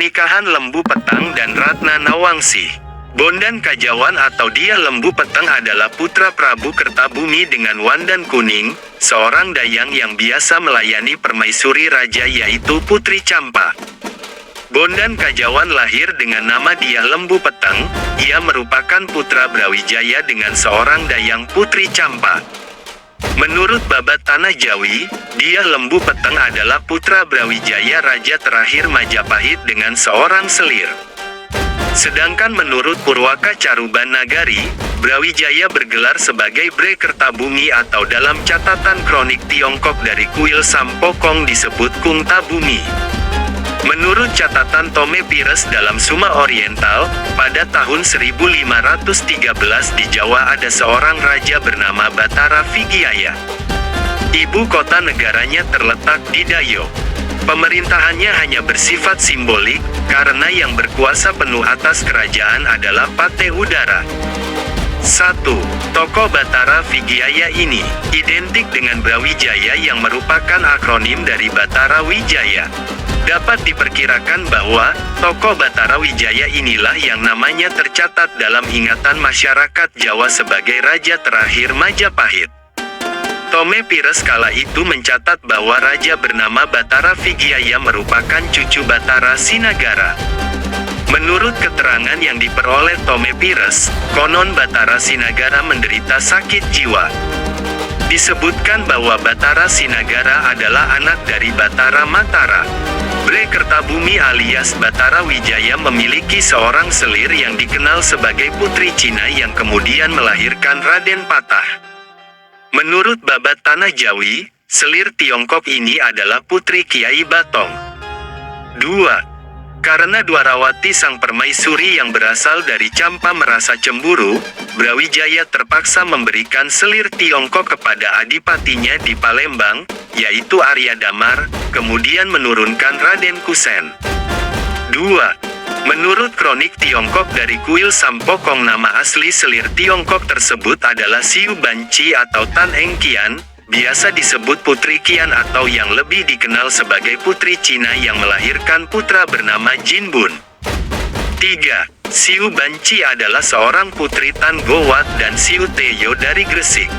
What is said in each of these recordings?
Pernikahan Lembu Petang dan Ratna Nawangsi. Bondan Kajawan atau Dyah Lembu Petang adalah putra Prabu Kertabumi dengan Wandan Kuning, seorang dayang yang biasa melayani permaisuri raja yaitu Putri Campa. Bondan Kajawan lahir dengan nama Dyah Lembu Petang. Ia merupakan putra Brawijaya dengan seorang dayang Putri Campa. Menurut Babat Tanah Jawi, Dyah Lembu Petang adalah putra Brawijaya raja terakhir Majapahit dengan seorang selir. Sedangkan menurut Purwaka Caruban Nagari, Brawijaya bergelar sebagai Bre Kertabumi atau dalam catatan kronik Tiongkok dari kuil Sampokong disebut Kung Tabumi. Menurut catatan Tome Pires dalam Suma Oriental, pada tahun 1513 di Jawa ada seorang raja bernama Batara Vigiaya. Ibu kota negaranya terletak di Dayo. Pemerintahannya hanya bersifat simbolik, karena yang berkuasa penuh atas kerajaan adalah Patih Udara. 1. Tokoh Batara Vigiaya ini identik dengan Brawijaya yang merupakan akronim dari Batara Wijaya. Dapat diperkirakan bahwa tokoh Batara Wijaya inilah yang namanya tercatat dalam ingatan masyarakat Jawa sebagai raja terakhir Majapahit. Tome Pires kala itu mencatat bahwa raja bernama Batara Vigiaya merupakan cucu Batara Sinagara. Menurut keterangan yang diperoleh Tome Pires, konon Batara Sinagara menderita sakit jiwa. Disebutkan bahwa Batara Sinagara adalah anak dari Batara Matara. Bre Kertabumi alias Batara Wijaya memiliki seorang selir yang dikenal sebagai Putri Cina yang kemudian melahirkan Raden Patah. Menurut Babat Tanah Jawi, selir Tiongkok ini adalah putri Kiai Batong. 2. Karena Dwarawati sang permaisuri yang berasal dari Campa merasa cemburu, Brawijaya terpaksa memberikan selir Tiongkok kepada adipatinya di Palembang, yaitu Arya Damar, kemudian menurunkan Raden Kusen. 2. Menurut kronik Tiongkok dari kuil Sampokong, nama asli selir Tiongkok tersebut adalah Siu Banci atau Tan Eng Kian, biasa disebut Putri Kian atau yang lebih dikenal sebagai Putri Cina yang melahirkan putra bernama Jin Bun. 3. Siu Banci adalah seorang putri Tan Gowat dan Siu Teyo dari Gresik.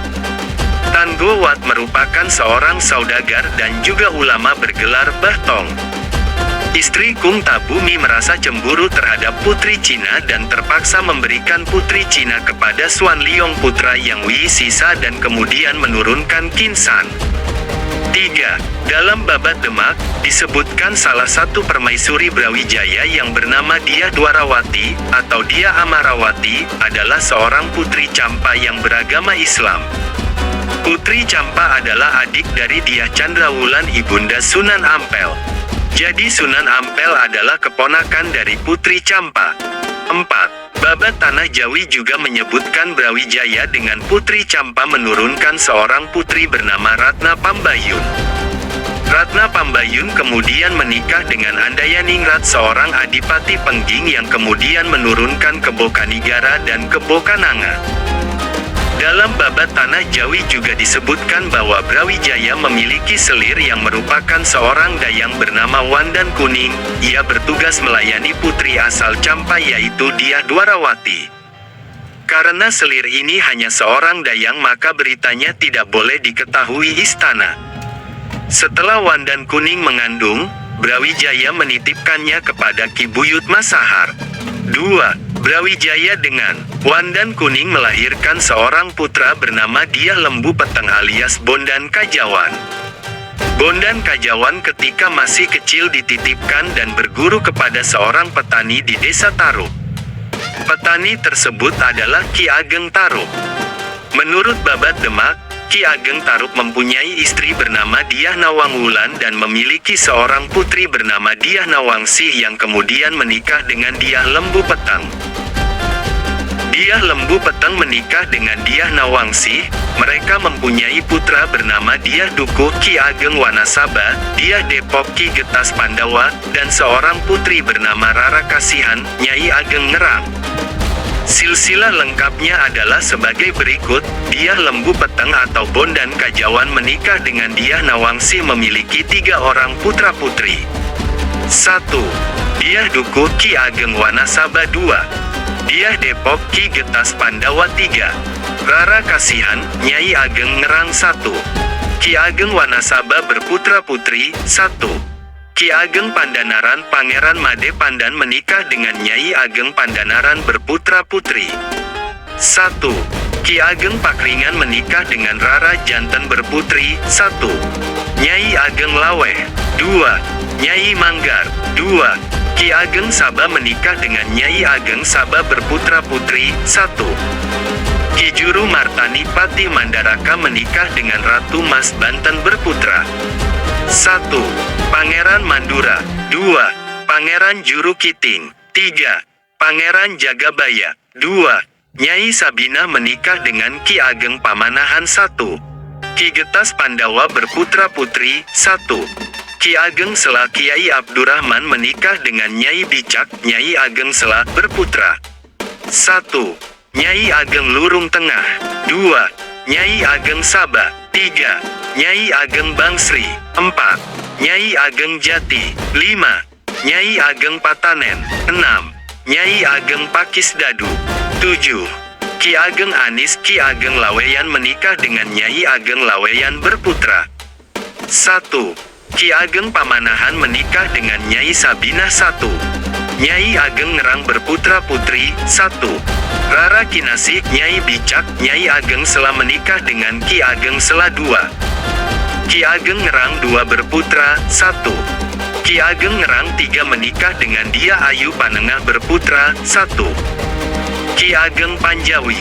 Tan Gowat merupakan seorang saudagar dan juga ulama bergelar Bahtong. Istri Kung Tabumi merasa cemburu terhadap Putri Cina dan terpaksa memberikan Putri Cina kepada Suan Liong putra yang Wi Sisa dan kemudian menurunkan Kinsan. 3. Dalam Babat Demak, disebutkan salah satu permaisuri Brawijaya yang bernama Dyah Dwarawati, atau Dyah Amarawati, adalah seorang putri Campa yang beragama Islam. Putri Campa adalah adik dari Dyah Candrawulan ibunda Sunan Ampel. Jadi Sunan Ampel adalah keponakan dari Putri Campa. 4. Babat Tanah Jawi juga menyebutkan Brawijaya dengan Putri Campa menurunkan seorang putri bernama Ratna Pambayun. Ratna Pambayun kemudian menikah dengan Andayaningrat seorang adipati Pengging yang kemudian menurunkan Kebokanigara dan Kebokananga. Dalam Babat Tanah Jawi juga disebutkan bahwa Brawijaya memiliki selir yang merupakan seorang dayang bernama Wandan Kuning. Ia bertugas melayani putri asal Campa yaitu Dyah Dwarawati. Karena selir ini hanya seorang dayang maka beritanya tidak boleh diketahui istana. Setelah Wandan Kuning mengandung, Brawijaya menitipkannya kepada Ki Buyut Masahar. 2. Brawijaya dengan Wandan Kuning melahirkan seorang putra bernama Dyah Lembu Petang alias Bondan Kajawan. Bondan Kajawan ketika masih kecil dititipkan dan berguru kepada seorang petani di desa Taruk. Petani tersebut adalah Ki Ageng Taruk. Menurut Babat Demak, Ki Ageng Taruk mempunyai istri bernama Dyah Nawangwulan dan memiliki seorang putri bernama Dyah Nawangsih yang kemudian menikah dengan Dyah Lembu Petang. Dyah Lembu Petang menikah dengan Dyah Nawangsih. Mereka mempunyai putra bernama Dyah Dukuh Ki Ageng Wanasaba, Dyah Depok Ki Getas Pandawa, dan seorang putri bernama Rara Kasihan, Nyai Ageng Ngerang. Silsilah lengkapnya adalah sebagai berikut. Dyah Lembu Petang atau Bondan Kajawan menikah dengan Dyah Nawangsih memiliki 3 orang putra-putri. 1. Diah Dukuh Ki Ageng Wanasaba 2. Diah Depok Ki Getas Pandawa 3. Rara Kasihan Nyai Ageng Ngerang 1. Ki Ageng Wanasaba berputra-putri 1. Ki Ageng Pandanaran Pangeran Made Pandan menikah dengan Nyai Ageng Pandanaran berputra-putri 1. Ki Ageng Pakringan menikah dengan Rara Janten berputri 1. Nyai Ageng Laweh 2. Nyai Manggar 2. Ki Ageng Saba menikah dengan Nyai Ageng Saba berputra-putri 1. Ki Juru Martani Pati Mandaraka menikah dengan Ratu Mas Banten berputra 1. Pangeran Mandura 2. Pangeran Juru Kiting 3. Pangeran Jagabaya 2. Nyai Sabina menikah dengan Ki Ageng Pamanahan 1. Ki Getas Pandawa berputra-putri 1. Ki Ageng Sela Kiai Abdurrahman menikah dengan Nyai Bicak Nyai Ageng Sela berputra 1. Nyai Ageng Lurung Tengah 2. Nyai Ageng Saba 3. Nyai Ageng Bangsri 4. Nyai Ageng Jati 5. Nyai Ageng Patanen 6. Nyai Ageng Pakis Dadu 7. Ki Ageng Anis Ki Ageng Laweyan menikah dengan Nyai Ageng Laweyan berputra 1. Ki Ageng Pamanahan menikah dengan Nyai Sabinah 1. Nyai Ageng Ngerang berputra-putri 1. Rara Kinasih Nyai Bicak Nyai Ageng Sela menikah dengan Ki Ageng Sela 2. Ki Ageng Ngerang 2 berputra 1. Ki Ageng Ngerang 3 menikah dengan Dia Ayu Panengah berputra 1. Ki Ageng Panjawi